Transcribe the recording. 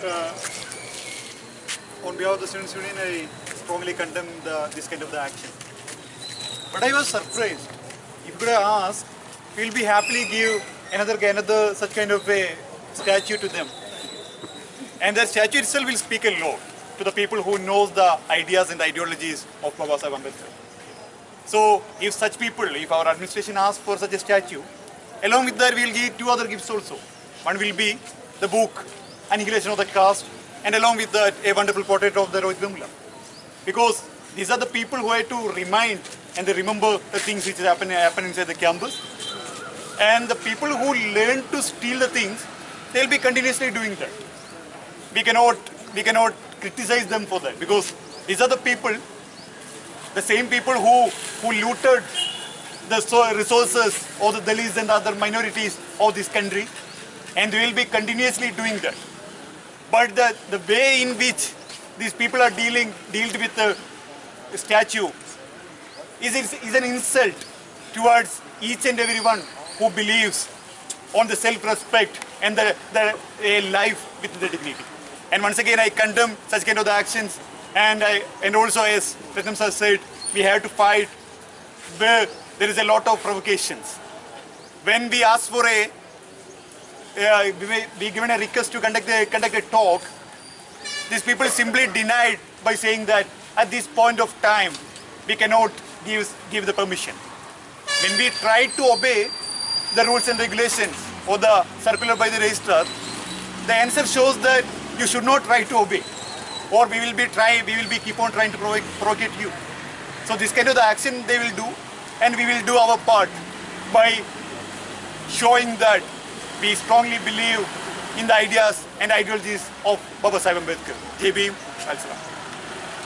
Uh, on behalf of the Students' Union, I strongly condemn this kind of the action. But I was surprised. If you could have asked, we'll be happily give another such kind of a statue to them. And that statue itself will speak a lot to the people who knows the ideas and the ideologies of Baba Saheb Ambedkar. So if such people, if our administration asks for such a statue, along with that we'll give two other gifts also. One will be the book, Annihilation of the Caste, and along with that a wonderful portrait of the Rohit Vemula. Because these are the people who have to remind and they remember the things which happen inside the campus. And the people who learn to steal the things, they'll be continuously doing that. We cannot criticize them for that, because these are the people, the same people who looted the resources of the Dalits and the other minorities of this country, and they will be continuously doing that. But the way in which these people are dealt with the statue is an insult towards each and everyone who believes on the self-respect and a life with the dignity. And once again, I condemn such kind of the actions, and also, as Ratnam sir said, we have to fight where there is a lot of provocations. When we ask for we given a request to conduct a talk, these people simply denied by saying that at this point of time we cannot give the permission. When we try to obey the rules and regulations or the circular by the registrar, the answer shows that you should not try to obey, or we will be keep on trying to provocate you. So this kind of the action they will do, and we will do our part by showing that we strongly believe in the ideas and ideologies of Baba Saheb Ambedkar. Jai Bhim, Jai Salam.